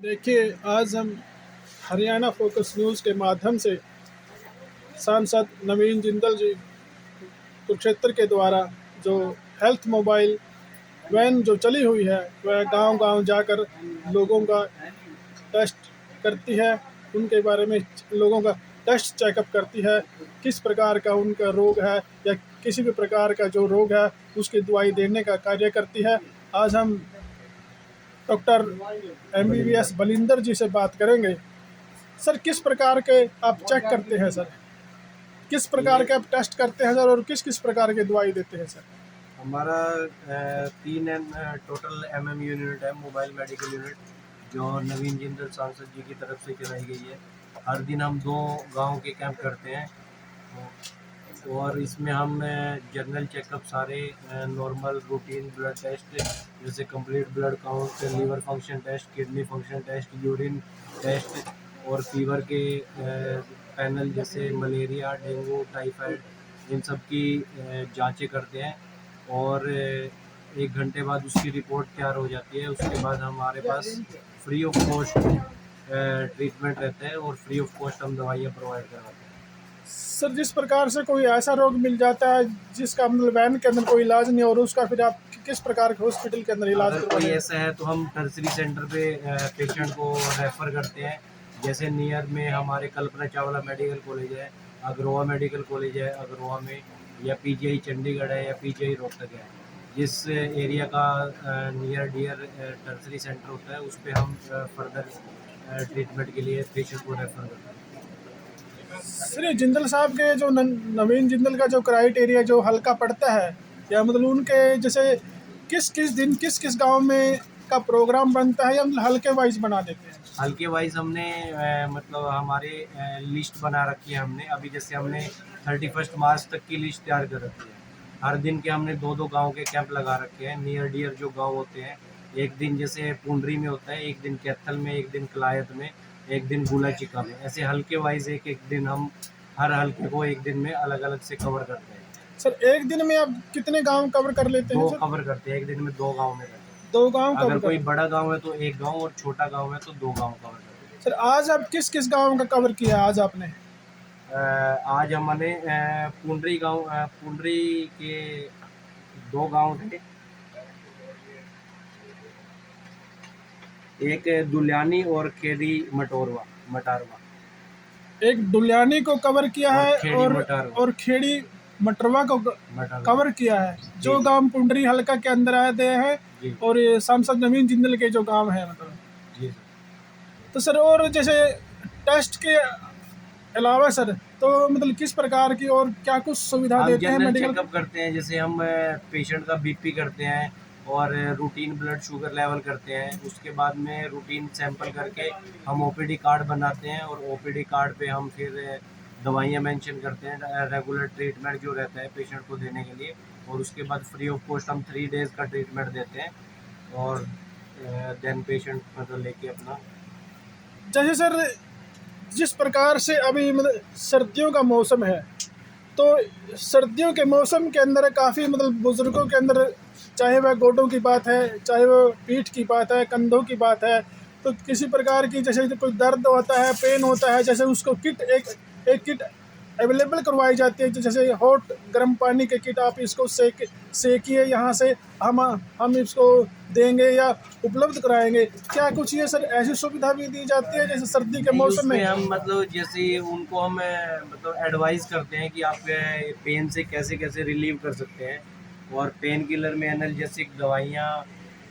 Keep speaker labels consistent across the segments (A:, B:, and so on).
A: देखिए, आज हम हरियाणा फोकस न्यूज़ के माध्यम से सांसद नवीन जिंदल जी कुरुक्षेत्र के द्वारा जो हेल्थ मोबाइल वैन जो चली हुई है वह गांव-गांव जाकर लोगों का टेस्ट करती है, उनके बारे में लोगों का टेस्ट चेकअप करती है, किस प्रकार का उनका रोग है या किसी भी प्रकार का जो रोग है उसकी दवाई देने का कार्य करती है। आज हम डॉक्टर एमबीबीएस बलिंदर जी से बात करेंगे। सर, किस प्रकार के आप चेक करते हैं सर? किस प्रकार के आप टेस्ट करते हैं सर और किस-किस प्रकार की दवाई देते हैं सर?
B: हमारा 3 टोटल यूनिट है, मोबाइल मेडिकल यूनिट, जो नवीन जिंदल सांसद जी की तरफ से चलाई गई है। हर दिन हम 2 गांव के कैंप करते हैं और इसमें हम जनरल चेकअप सारे नॉर्मल रूटीन ब्लड टेस्ट जैसे complete blood count, liver function test, kidney function test, urine test और फीवर के पैनल जैसे मलेरिया, डेंगू, टाइफाइड इन सब की जांचें करते हैं और 1 घंटे बाद उसकी रिपोर्ट तैयार हो जाती है। उसके बाद हमारे पास फ्री ऑफ कॉस्ट ट्रीटमेंट रहता है और फ्री ऑफ कॉस्ट हम दवाइयाँ प्रोवाइड करवाते हैं।
A: सर, जिस प्रकार से कोई ऐसा रोग मिल जाता है जिसका मतलब वैन के अंदर कोई इलाज नहीं और उसका फिर आप किस प्रकार के हॉस्पिटल के अंदर इलाज
B: अगर कोई ऐसा है तो हम टर्सरी सेंटर पे पेशेंट को रेफ़र करते हैं। जैसे नियर में हमारे कल्पना चावला मेडिकल कॉलेज है, अग्रोवा मेडिकल कॉलेज है अग्रोवा में, या पीजीआई चंडीगढ़ है या पीजीआई रोहतक है। जिस एरिया का नियर डियर टर्सरी सेंटर होता है उस पे हम फर्दर ट्रीटमेंट के लिए पेशेंट को रेफ़र करते हैं।
A: सर, ये जिंदल साहब के जो नवीन जिंदल का जो क्राइटेरिया जो हल्का पड़ता है या मतलब उनके जैसे किस-किस दिन किस-किस गाँव में का प्रोग्राम बनता है या मतलब हल्के वाइज़ बना देते हैं?
B: हल्के वाइज हमने मतलब हमारे लिस्ट बना रखी है हमने। अभी जैसे हमने 31 मार्च तक की लिस्ट तैयार कर रखी है। हर दिन के हमने 2-2 गांव के कैंप लगा रखे हैं। नियर डियर जो गांव होते हैं, एक दिन जैसे पुंडरी में होता है, एक दिन कैथल में, एक दिन कलायत में, एक दिन गुलाचिका में। ऐसे हल्के वाइज एक एक दिन हम हर हल्के को एक दिन में अलग अलग से कवर करते हैं।
A: सर, एक दिन में आप कितने गाँव कवर कर लेते हैं
B: 2
A: सर?
B: कवर करते हैं, एक दिन में 2 गांव में करते हैं।
A: 2 गाँव
B: अगर
A: कवर
B: कोई
A: कर।
B: बड़ा गांव है तो 1 गांव और छोटा गांव है तो 2 गांव कवर करते हैं।
A: सर, आज आप किस-किस गाँव का कवर किया आज आपने?
B: आज हमने पुंडरी के 2 गांव थे, एक दुलियानी और खेड़ी मटारवा
A: एक दुलियानी को कवर किया
B: और
A: है
B: खेड़ी मटारवा
A: और खेड़ी मटरवा को कवर किया है, जो
B: जी।
A: गांव पुंडरी हल्का के अंदर आते हैं
B: जी
A: और ये सांसद नवीन जिंदल के जो गांव है मतलब।
B: जी
A: तो सर, और जैसे टेस्ट के अलावा सर तो मतलब किस प्रकार की और क्या कुछ सुविधा
B: हम
A: देते हैं
B: जनरल
A: मेडिकल?
B: चेकअप करते हैं। जैसे हम पेशेंट का बीपी करते हैं और रूटीन ब्लड शुगर लेवल करते हैं। उसके बाद में रूटीन सैंपल करके हम ओपीडी कार्ड बनाते हैं और ओपीडी कार्ड पे हम फिर दवाइयाँ मेंशन करते हैं, रेगुलर ट्रीटमेंट जो रहता है पेशेंट को देने के लिए। और उसके बाद फ्री ऑफ कॉस्ट हम 3 डेज़ का ट्रीटमेंट देते हैं और देन पेशेंट मतलब लेके अपना।
A: जैसे सर, जिस प्रकार से अभी मतलब सर्दियों का मौसम है, तो सर्दियों के मौसम के अंदर काफ़ी मतलब बुज़ुर्गों के अंदर, चाहे वह गोडों की बात है, चाहे वो पीठ की बात है, कंधों की बात है, तो किसी प्रकार की जैसे कोई दर्द होता है, पेन होता है, जैसे उसको किट एक किट अवेलेबल करवाई जाती है। जैसे हॉट गर्म पानी की किट, आप इसको सेकिए, यहाँ से हम इसको देंगे या उपलब्ध कराएंगे। क्या कुछ ये सर ऐसी सुविधा भी दी जाती है जैसे सर्दी के
B: नहीं,
A: मौसम
B: उसमें
A: में?
B: हम मतलब जैसे उनको हम मतलब एडवाइस करते हैं कि आप पेन से कैसे कैसे रिलीव कर सकते हैं। और पेन किलर में एनाल्जेसिक दवाइयाँ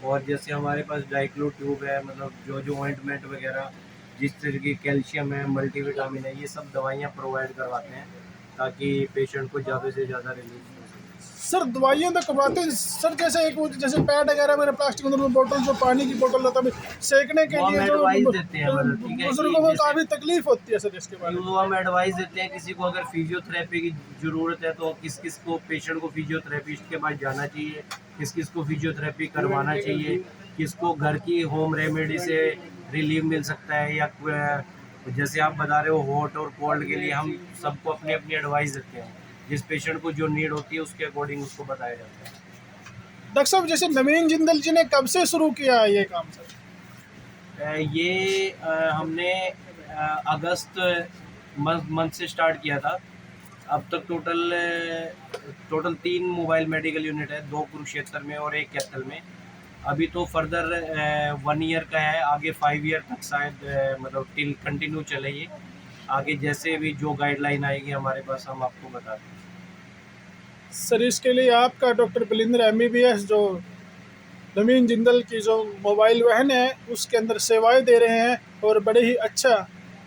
B: और जैसे हमारे पास डाइक्लो ट्यूब है, मतलब जो ऑइंटमेंट वगैरह, जिस तरह की कैल्शियम है, मल्टीविटामिन है, ये सब दवाइयाँ प्रोवाइड करवाते हैं ताकि पेशेंट को ज़्यादा से ज़्यादा रिलीफ हो सके।
A: सर, दवाइयाँ तो करवाते हैं सर, जैसे एक वो जैसे पैड वगैरह मेरे प्लास्टिक में बोतल, जो पानी की बोतल रहता है सेकने के
B: वो हम
A: लिए, जो
B: एडवाइस देते हैं, मतलब ठीक है कि
A: बुजुर्गों को
B: जैसे
A: काफ़ी तकलीफ होती है सर इसके बारे में।
B: वो हम एडवाइस देते हैं। किसी को अगर फिजियोथेरेपी की ज़रूरत है तो किस किस को पेशेंट को फिजियोथेरेपिस्ट के पास जाना चाहिए, किस किस को फिजियोथेरेपी करवाना चाहिए, किसको घर की होम रेमेडी से रिलीफ मिल सकता है, या जैसे आप बता रहे हो हॉट और कोल्ड के लिए हम सबको अपनी अपनी एडवाइस देते हैं। जिस पेशेंट को जो नीड होती है उसके अकॉर्डिंग उसको बताया जाता है।
A: डॉक्टर साहब, जैसे नवीन जिंदल जी ने कब से शुरू किया है ये काम सर?
B: ये हमने अगस्त मंथ से स्टार्ट किया था। अब तक टोटल 3 मोबाइल मेडिकल यूनिट है, 2 कुरुक्षेत्र में और 1 कैथल में। अभी तो फर्दर 1 ईयर का है, आगे 5 ईयर तक शायद मतलब टिल कंटिन्यू चले ये। आगे जैसे भी जो गाइडलाइन आएगी हमारे पास हम आपको बता देंगे।
A: सर इसके लिए आपका डॉक्टर बलिंद्र MBBS जो नवीन जिंदल की जो मोबाइल वैन है उसके अंदर सेवाएं दे रहे हैं और बड़े ही अच्छा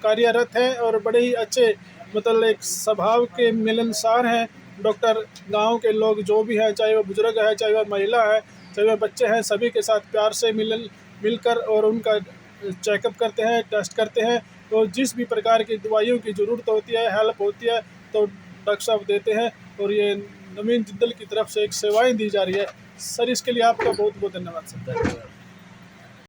A: कार्यरत हैं और बड़े ही अच्छे मतलब एक स्वभाव के मिलनसार हैं। डॉक्टर गांव के लोग जो भी हैं, चाहे वो बुजुर्ग है, चाहे वो महिला है, चाहे वो बच्चे हैं, सभी के साथ प्यार से मिलकर और उनका चेकअप करते हैं, टेस्ट करते हैं। तो जिस भी प्रकार की दवाइयों की ज़रूरत होती है, हेल्प होती है, तो डॉक्टर साहब देते हैं। और ये नवीन जिंदल की तरफ से एक सेवाएं दी जा रही है। सर इसके लिए आपका बहुत बहुत धन्यवाद सर।
B: धन्यवाद।